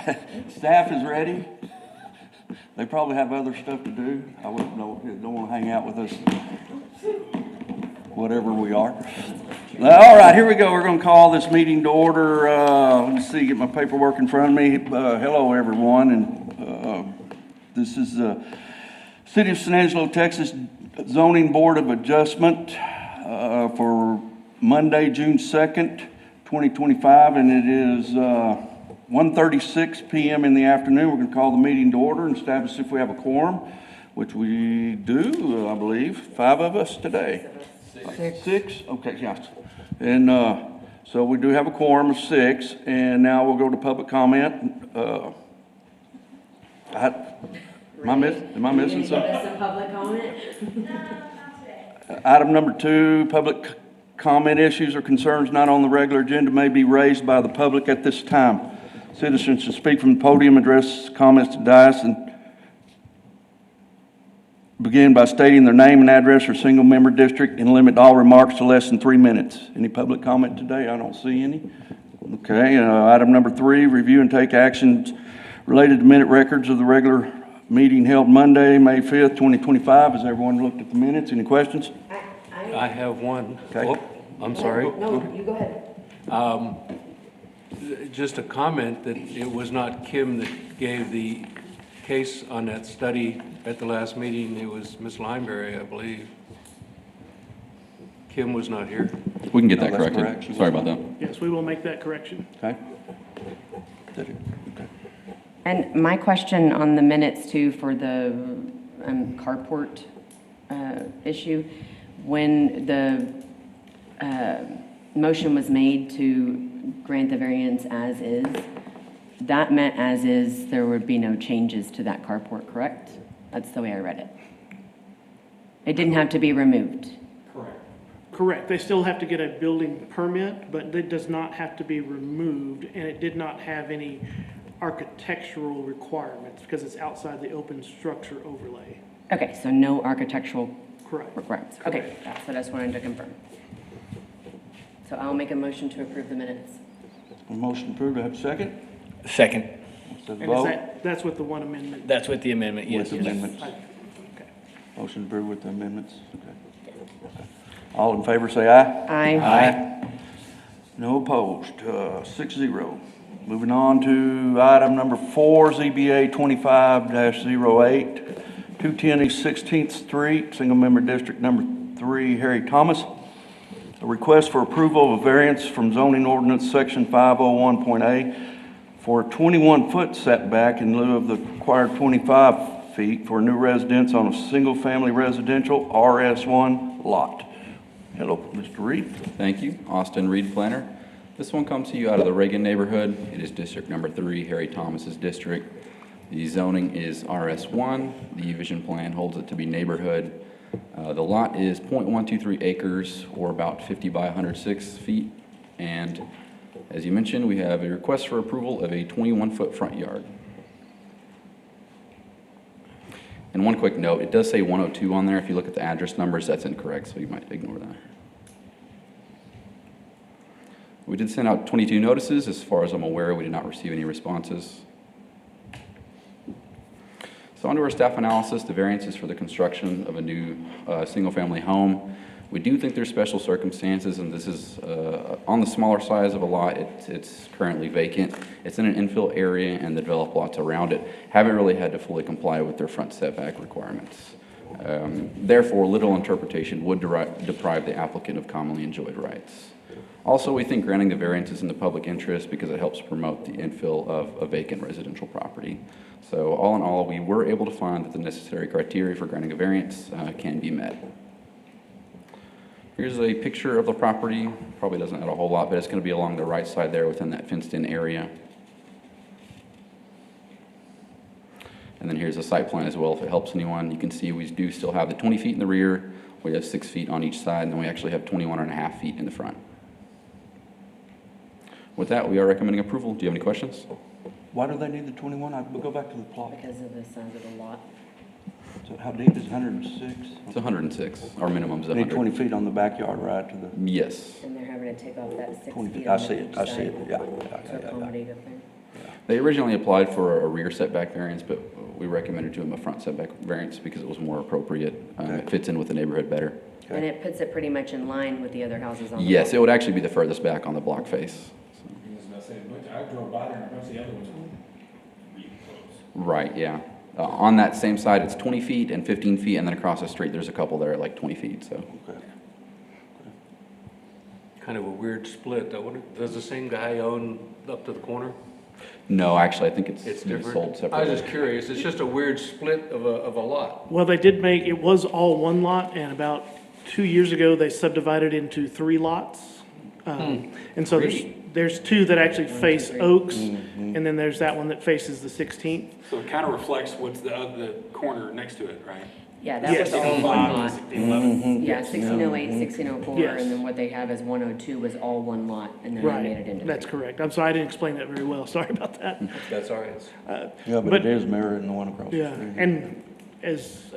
Staff is ready. They probably have other stuff to do. I wouldn't know, don't want to hang out with us, whatever we are. All right, here we go. We're going to call this meeting to order. Let's see, get my paperwork in front of me. Hello, everyone, and this is the City of San Angelo, Texas Zoning Board of Adjustment for Monday, June 2nd, 2025, and it is 1:36 p.m. in the afternoon. We're going to call the meeting to order and establish if we have a quorum, which we do, I believe. 5 of us today. Six? Okay, yes. And so we do have a quorum of 6, and now we'll go to public comment. Am I missing something? Give us a public comment? Item number 2, public comment. Issues or concerns not on the regular agenda may be raised by the public at this time. Citizens should speak from the podium, address comments to dais, and begin by stating their name and address or single-member district, and limit all remarks to less than 3 minutes. Any public comment today? I don't see any. Okay, item number 3, review and take actions related to minute records of the regular meeting held Monday, May 5th, 2025. Has everyone looked at the minutes? Any questions? I have one. Okay. Oh, I'm sorry. No, you go ahead. Just a comment that it was not Kim that gave the case on that study at the last meeting. It was Ms. Lineberry, I believe. Kim was not here. We can get No, that that's corrected. correct. Sorry about that. Yes, we will make that correction. Okay. Did it? Okay. And my question on the minutes too for the carport issue, when the motion was made to grant the variance as is, that meant as is, there would be no changes to that carport, correct? That's the way I read it. It didn't have to be removed. Correct. They still have to get a building permit, but it does not have to be removed, and it did not have any architectural requirements because it's outside the open structure overlay. Okay, so no architectural Correct. requirements. Okay, that's what I just wanted to confirm. So I'll make a motion to approve the minutes. A motion approved. Do I have a second? Second. Let's have a And is vote. that's with the one amendment? That's with the amendment, yes. With amendments. Okay. Motion approved with the amendments. Okay. All in favor say aye. Aye. No opposed. 6-0. Moving on to item number 4, ZBA 25-08, 210 East 16th Street, Single Member District Number 3, Harry Thomas. A request for approval of a variance from zoning ordinance section 501.A for a 21-foot setback in lieu of the required 25 feet for a new residence on a single-family residential RS1 lot. Hello, Mr. Reed. Thank you. Austin Reed, planner. This one comes to you out of the Reagan neighborhood. It is district number 3, Harry Thomas's district. The zoning is RS1. The vision plan holds it to be neighborhood. The lot is 0.123 acres, or about 50 by 106 feet. And as you mentioned, we have a request for approval of a 21-foot front yard. And one quick note, it does say 102 on there. If you look at the address numbers, that's incorrect, so you might ignore that. We did send out 22 notices. As far as I'm aware, we did not receive any responses. So under our staff analysis, the variance is for the construction of a new single-family home. We do think there's special circumstances, and this is on the smaller size of a lot. It's currently vacant. It's in an infill area, and the developed lots around it haven't really had to fully comply with their front setback requirements. Therefore, little interpretation would deprive the applicant of commonly enjoyed rights. Also, we think granting the variance is in the public interest because it helps promote the infill of a vacant residential property. So all in all, we were able to find that the necessary criteria for granting a variance can be met. Here's a picture of the property. Probably doesn't add a whole lot, but it's going to be along the right side there within that fenced-in area. And then here's a site plan as well if it helps anyone. You can see we do still have the 20 feet in the rear. We have 6 feet on each side, and then we actually have 21.5 feet in the front. With that, we are recommending approval. Do you have any questions? Why do they need the 21? We'll go back to the plot. Because of the size of the lot. So how deep is 106? It's 106. Our minimum is They need 100. 20 feet on the backyard, right, to the Yes. And they're having to take off that 6 20 feet. feet. I on see each it, I see side it, yeah. To accommodate up there. They originally applied for a rear setback variance, but we recommended to them a front setback variance because it was more appropriate. It fits in with the neighborhood better. And it puts it pretty much in line with the other houses on the block. Yes, it would actually be the furthest back on the block face. I drove by there and I the other ones really close. Right, yeah. On that same side, it's 20 feet and 15 feet, and then across the street, there's a couple that are like 20 feet, so. Okay. Kind of a weird split. Does the same guy own up to the corner? No, actually, I think it's It's maybe different. sold I was separately. just curious. It's just a weird split of a lot. Well, they did make, it was all one lot, and about 2 years ago, they subdivided into 3 lots. And so there's 2 that actually face Oaks, and then there's that one that faces the 16th. So it kind of reflects what's the corner next to it, right? Yeah, that was Yes. all one lot. 11. Yeah, 1608, 1604, Yes. and then what they have as 102 was all one lot, and then they made it Right, into. that's correct. I'm sorry, I didn't explain that very well, sorry about that. That's all right. Yeah, but But- it is mirroring the one across the Yeah, street. and as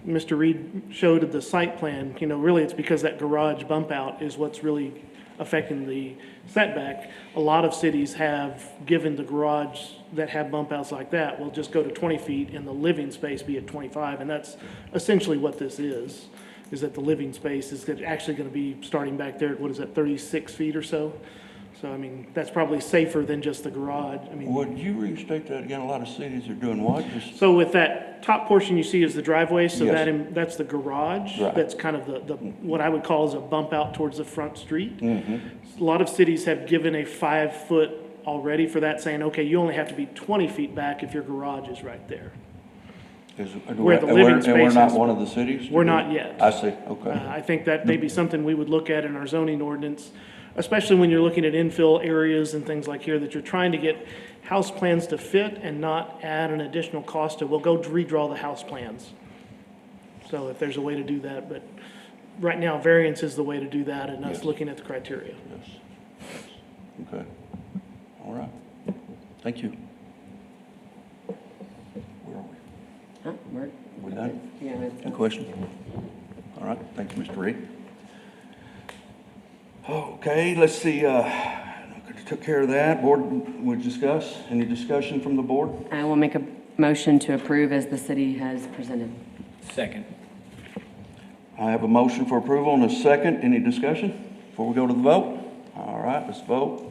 Mr. Reed showed the site plan, really it's because that garage bump out is what's really affecting the setback. A lot of cities have given the garage that have bump outs like that, will just go to 20 feet and the living space be at 25, and that's essentially what this is that the living space is actually going to be starting back there at, 36 feet or so? So, I mean, that's probably safer than just the garage. I mean. Would you restate that again? A lot of cities are doing what? Just, So with that top portion you see is the driveway, so Yes. that's the garage. Right. That's kind of the, what I would call is a bump out towards the front street. Mm-hmm. A lot of cities have given a 5-foot already for that, saying, okay, you only have to be 20 feet back if your garage is right there. Where the living and we're space not is- one of the cities? We're not yet. I see, okay. I think that may be something we would look at in our zoning ordinance, especially when you're looking at infill areas and things like here, that you're trying to get house plans to fit and not add an additional cost to, we'll go redraw the house plans. So if there's a way to do that, but right now, variance is the way to do that, and us Yes. looking at the criteria. Yes. Okay. All right. Thank you. Where are we? Huh, we're- We done? Yeah, that's. Any question? All right, thank you, Mr. Reed. Okay, let's see, took care of that. Board would discuss. Any discussion from the board? I will make a motion to approve as the city has presented. Second. I have a motion for approval and a second. Any discussion before we go to the vote? All right, let's vote.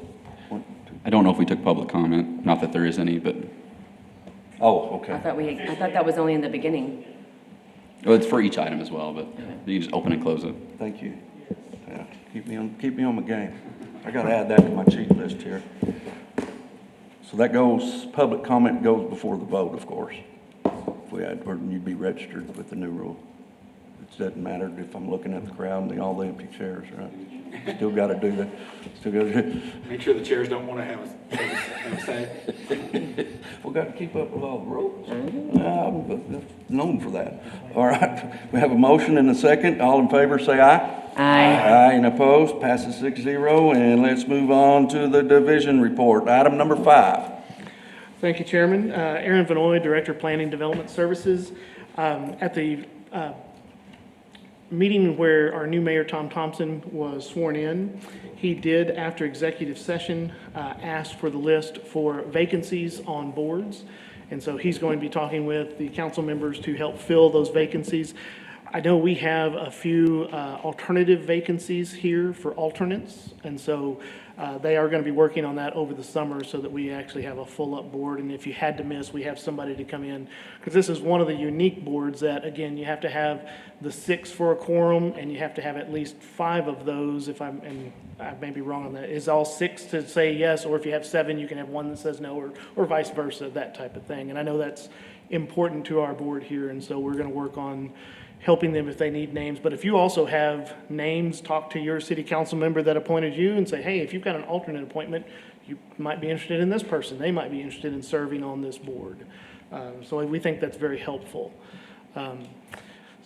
1, 2. I don't know if we took public comment, not that there is any, but Oh, I okay. thought that was only in the beginning. well, it's for each item as well, but you just open and close it. Thank you. Yeah, keep me on my game. I gotta add that to my cheat list here. So that goes, public comment goes before the vote, of course. If we had, or you'd be registered with the new rule. It doesn't matter if I'm looking at the crowd and all the empty chairs, right? Still gotta do that. Still gotta, Make sure the chairs don't want to have a say. we gotta keep up with all the rules. I'm known for that. All right, we have a motion and a second. All in favor, say aye. Aye. Aye, and opposed, passes 6-0, and let's move on to the division report. Item number 5. Thank you, Chairman. Aaron Vanoy, Director of Planning Development Services. At the meeting where our new mayor, Tom Thompson, was sworn in, he did, after executive session, ask for the list for vacancies on boards. And so he's going to be talking with the council members to help fill those vacancies. I know we have a few alternative vacancies here for alternates, and so they are going to be working on that over the summer so that we actually have a full-up board. And if you had to miss, we have somebody to come in, because this is one of the unique boards that, again, you have to have the 6 for a quorum, and you have to have at least 5 of those, and I may be wrong on that. Is all 6 to say yes, or if you have 7, you can have 1 that says no, or vice versa, that type of thing. And I know that's important to our board here, and so we're going to work on helping them if they need names. But if you also have names, talk to your city council member that appointed you and say, hey, if you've got an alternate appointment, you might be interested in this person. They might be interested in serving on this board. So we think that's very helpful.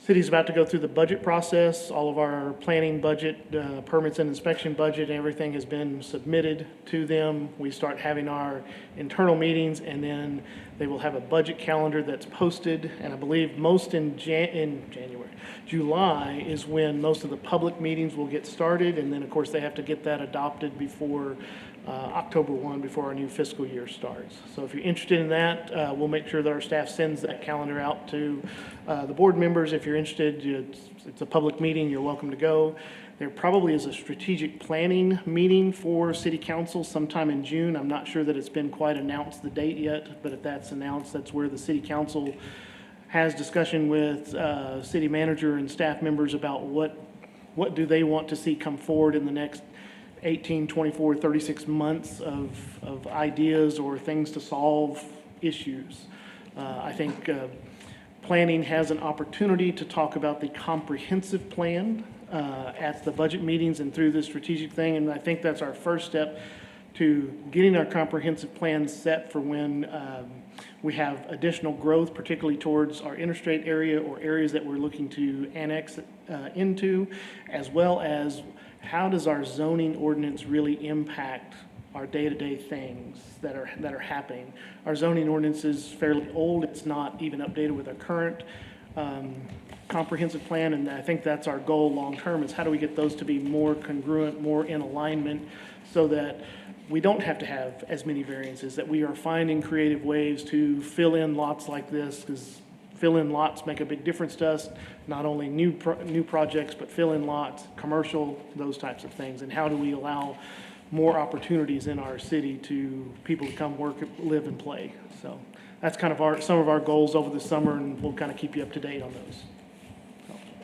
City's about to go through the budget process. All of our planning budget, permits and inspection budget, and everything has been submitted to them. We start having our internal meetings, and then they will have a budget calendar that's posted. And I believe most in January. July is when most of the public meetings will get started, and then, of course, they have to get that adopted before October 1 before our new fiscal year starts. So if you're interested in that, we'll make sure that our staff sends that calendar out to the board members. If you're interested, it's a public meeting, you're welcome to go. There probably is a strategic planning meeting for city council sometime in June. I'm not sure that it's been quite announced the date yet, but if that's announced, that's where the city council has discussion with city manager and staff members about what do they want to see come forward in the next 18, 24, 36 months of ideas or things to solve issues. I think planning has an opportunity to talk about the comprehensive plan at the budget meetings and through the strategic thing, and I think that's our first step to getting our comprehensive plan set for when we have additional growth, particularly towards our interstate area or areas that we're looking to annex into, as well as how does our zoning ordinance really impact our day-to-day things that are happening. Our zoning ordinance is fairly old. It's not even updated with our current comprehensive plan, and I think that's our goal long-term, is how do we get those to be more congruent, more in alignment, so that we don't have to have as many variances, that we are finding creative ways to fill in lots like this, because fill-in lots make a big difference to us, not only new projects, but fill-in lots, commercial, those types of things, and how do we allow more opportunities in our city to people to come work, live, and play. So that's kind of some of our goals over the summer, and we'll kind of keep you up to date on those.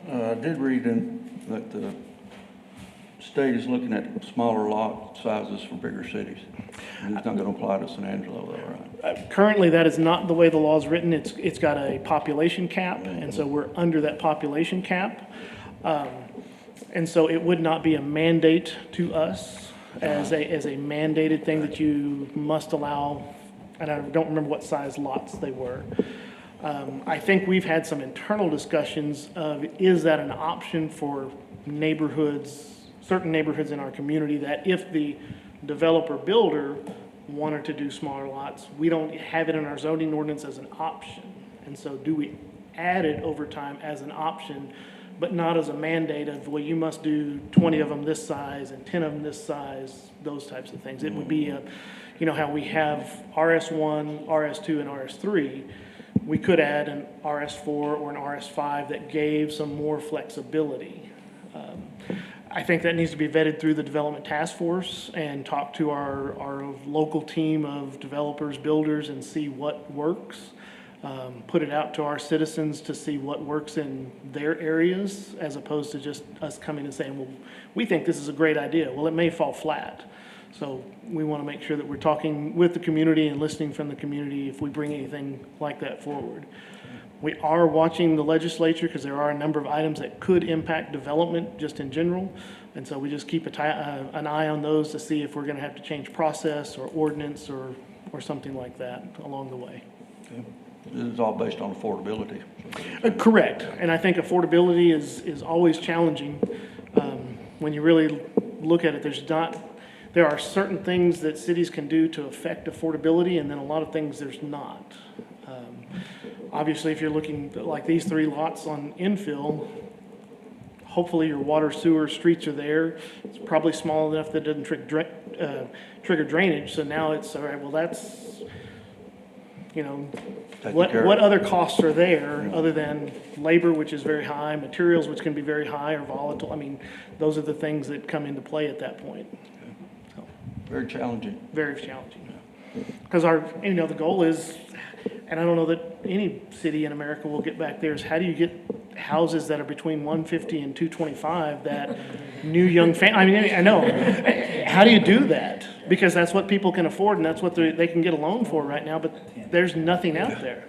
I did read in that the state is looking at smaller lot sizes for bigger cities. And it's not gonna apply to San Angelo though, right? Currently, that is not the way the law is written. It's got a population cap, and so we're under that population cap. And so it would not be a mandate to us as a mandated thing that you must allow, and I don't remember what size lots they were. I think we've had some internal discussions of, is that an option for neighborhoods, certain neighborhoods in our community, that if the developer builder wanted to do smaller lots, we don't have it in our zoning ordinance as an option. And so do we add it over time as an option, but not as a mandate of, well, you must do 20 of them this size and 10 of them this size, those types of things. It would be how we have RS1, RS2, and RS3. We could add an RS4 or an RS5 that gave some more flexibility. I think that needs to be vetted through the development task force and talk to our local team of developers, builders, and see what works. Put it out to our citizens to see what works in their areas, as opposed to just us coming and saying, well, we think this is a great idea. Well, it may fall flat. So we want to make sure that we're talking with the community and listening from the community if we bring anything like that forward. We are watching the legislature because there are a number of items that could impact development just in general. And so we just keep an eye on those to see if we're going to have to change process or ordinance or something like that along the way. Okay. This is all based on affordability. Correct. And I think affordability is always challenging. When you really look at it, there are certain things that cities can do to affect affordability, and then a lot of things there's not. Obviously, if you're looking like these 3 lots on infill, hopefully your water, sewer, streets are there. It's probably small enough that it doesn't trigger drainage. So now it's, all right, well, that's, what other costs are there other than labor, which is very high, materials, which can be very high or volatile? I mean, those are the things that come into play at that point. So, Very challenging. very challenging. Because the goal is, and I don't know that any city in America will get back there, is how do you get houses that are between 150 and 225 that new young I know. How do you do that? Because that's what people can afford, and that's what they can get a loan for right now, but there's nothing out there.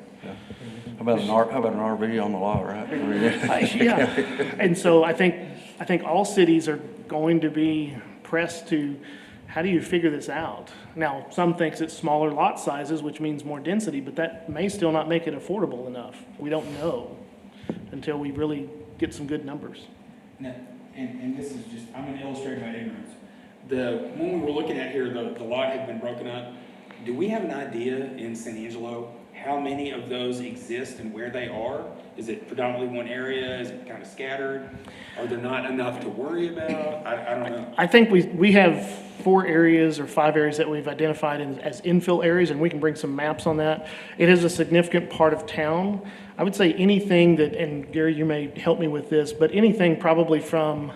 How about an RV on the lot, right? Yeah. And so I think all cities are going to be pressed to, how do you figure this out? Now, some thinks it's smaller lot sizes, which means more density, but that may still not make it affordable enough. We don't know until we really get some good numbers. Now, and this is just, I'm gonna illustrate my ignorance. When we were looking at here, the lot had been broken up. Do we have an idea in San Angelo how many of those exist and where they are? Is it predominantly one area? Is it kind of scattered? Are there not enough to worry about? I don't know. I think we have 4 areas or 5 areas that we've identified as infill areas, and we can bring some maps on that. It is a significant part of town. I would say anything that, and Gary, you may help me with this, but anything probably from,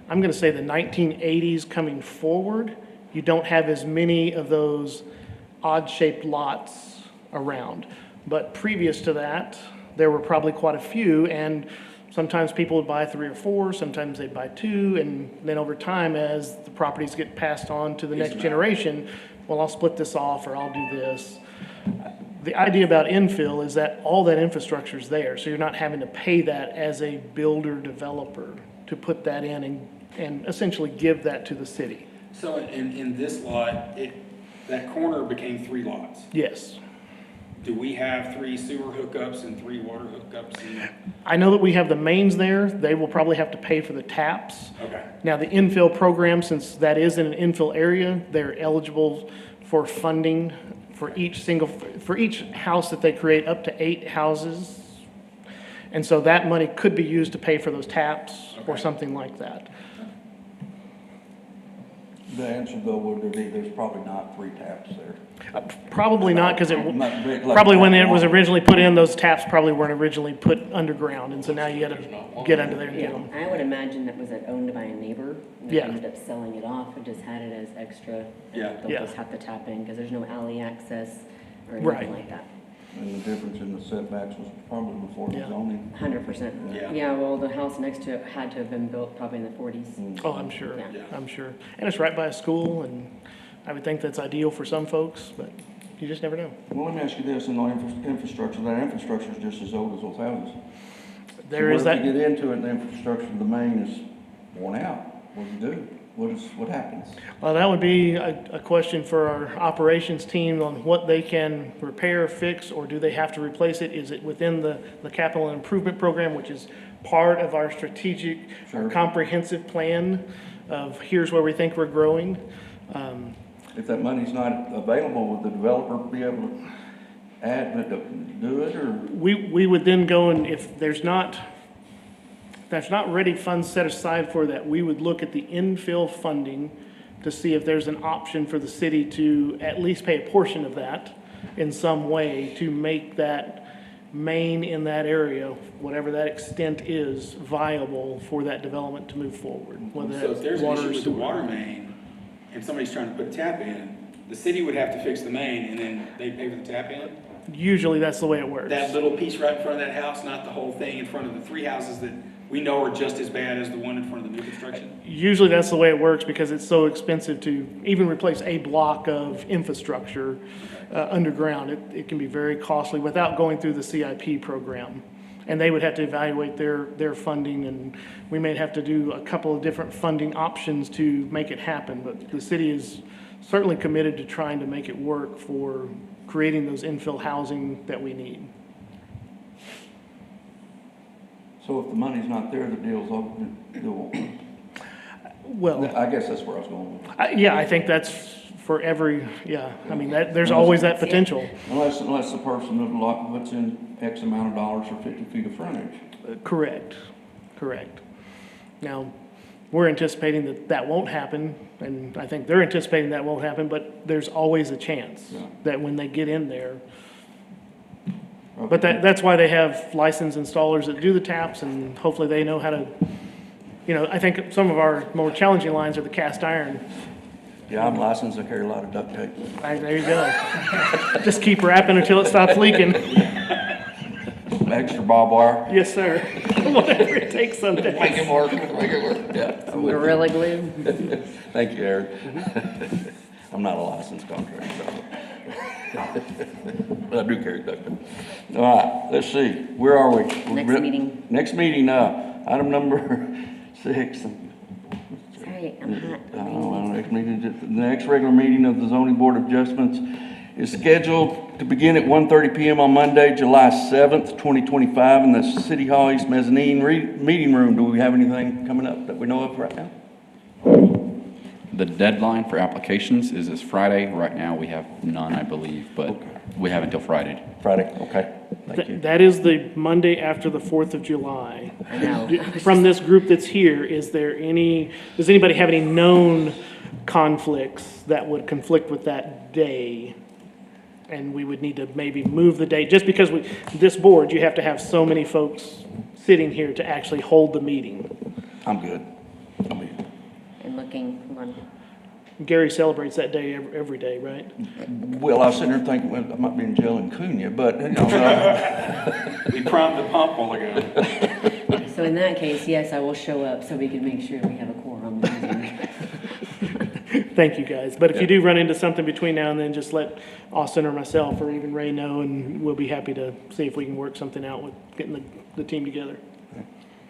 I'm going to say the 1980s coming forward, you don't have as many of those odd-shaped lots around. But previous to that, there were probably quite a few, and sometimes people would buy 3 or 4, sometimes they'd buy 2, and then over time, as the properties get passed on to the next generation, well, I'll split this off, or I'll do this. The idea about infill is that all that infrastructure is there, so you're not having to pay that as a builder developer to put that in and essentially give that to the city. So in this lot, that corner became 3 lots. Yes. Do we have 3 sewer hookups and 3 water hookups? I know that we have the mains there. They will probably have to pay for the taps. Okay. Now, the infill program, since that is in an infill area, they're eligible for funding for each house that they create, up to 8 houses. And so that money could be used to pay for those taps or Okay. something like that. The answer though would be, there's probably not 3 taps there. Probably not, because Not big, like probably when that it was one. originally put in, those taps probably weren't originally put underground, and so now you gotta get under there and get Yeah, them. I would imagine that was owned by a neighbor. And they Yeah. ended up selling it off and just had it as extra. Yeah. And they'll Yeah. just have to tap in, because there's no alley access or Right. anything like that. And the difference in the setbacks was probably before the Yeah. zoning. 100%. Yeah. Yeah, well, the house next to it had to have been built probably in the 40s. Oh, I'm sure, Yeah. Yeah. I'm sure. And it's right by a school, and I would think that's ideal for some folks, but you just never know. Well, let me ask you this, in the infrastructure, that infrastructure is just as old as those houses. There is So what if that, you get into it and the infrastructure, the main is worn out? What do you do? What happens? well, that would be a question for our operations team on what they can repair, fix, or do they have to replace it? Is it within the capital improvement program, which is part of our strategic, our Sure. comprehensive plan of here's where we think we're growing? If that money's not available, would the developer be able to add, do it, or? We would then go, and if there's not ready funds set aside for that, we would look at the infill funding to see if there's an option for the city to at least pay a portion of that in some way to make that main in that area, whatever that extent is, viable for that development to move forward. Whether So if that's there's an water issue or with the sewer. water main and somebody's trying to put a tap in, the city would have to fix the main and then they pay for the tap in? Usually that's the way it works. That little piece right in front of that house, not the whole thing in front of the 3 houses that we know are just as bad as the one in front of the new construction? Usually that's the way it works because it's so expensive to even replace a block of infrastructure underground. It can be very costly without going through the CIP program. And they would have to evaluate their funding, and we may have to do a couple of different funding options to make it happen. But the city is certainly committed to trying to make it work for creating those infill housing that we need. So if the money's not there, the deal's over, Well, I guess that's where I was going with it. yeah, I think that's for every, yeah, I mean, there's always that potential. Unless the person of the lot puts in X amount of dollars or 50 feet of frontage. Correct. Now, we're anticipating that won't happen, and I think they're anticipating that won't happen, but there's always a chance Yeah. that when they get in there. But that's why they have licensed installers that do the taps, and hopefully they know how to, I think some of our more challenging lines are the cast iron. Yeah, I'm licensed, I carry a lot of duct tape. There you go. Just keep wrapping until it stops leaking. Extra barbed wire. Yes, sir. Whatever it takes someday. Make it work, yeah. I'm with you. Gorilla glue? Thank you, Eric. I'm not a licensed contractor. But I do carry duct tape. All right, let's see, where are we? Next meeting. Next meeting, item number 6. Sorry, I'm hot. The next regular meeting of the zoning board of adjustments is scheduled to begin at 1:30 PM on Monday, July 7th, 2025, in the City Hall East Mezzanine Meeting Room. Do we have anything coming up that we know of right now? The deadline for applications is this Friday. Right now, we have none, I believe, but we have until Friday. Friday, okay, thank you. That is the Monday after the 4th of July. I know. From this group that's here, does anybody have any known conflicts that would conflict with that day. And we would need to maybe move the date, just because this board, you have to have so many folks sitting here to actually hold the meeting. I'm good. I mean, And looking, hold on. Gary celebrates that day every day, right? well, I was sitting there thinking, well, I might be in jail in Cunha, but, you know, We primed the pump while ago. So in that case, yes, I will show up so we can make sure we have a quorum. Thank you, guys. But if you do run into something between now and then, just let Austin or myself or even Ray know, and we'll be happy to see if we can work something out with getting the team together.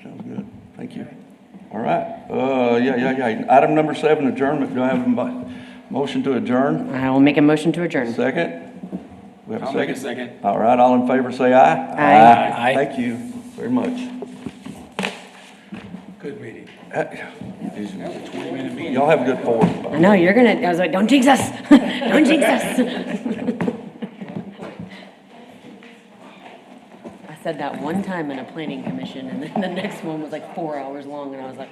sounds good. Thank you. All right. Yeah. Item number 7, adjournment. Do I have a motion to adjourn? I will make a motion to adjourn. Second? We have a I'll make a second. All right, all in favor, say aye. Aye. Aye. Thank you very much. Good meeting. That was a 20-minute meeting. Y'all have a good 4th. I know, you're gonna, I was like, don't jinx us. Don't jinx us. I said that one time in a planning commission, and then the next one was like 4 hours long, and I was like,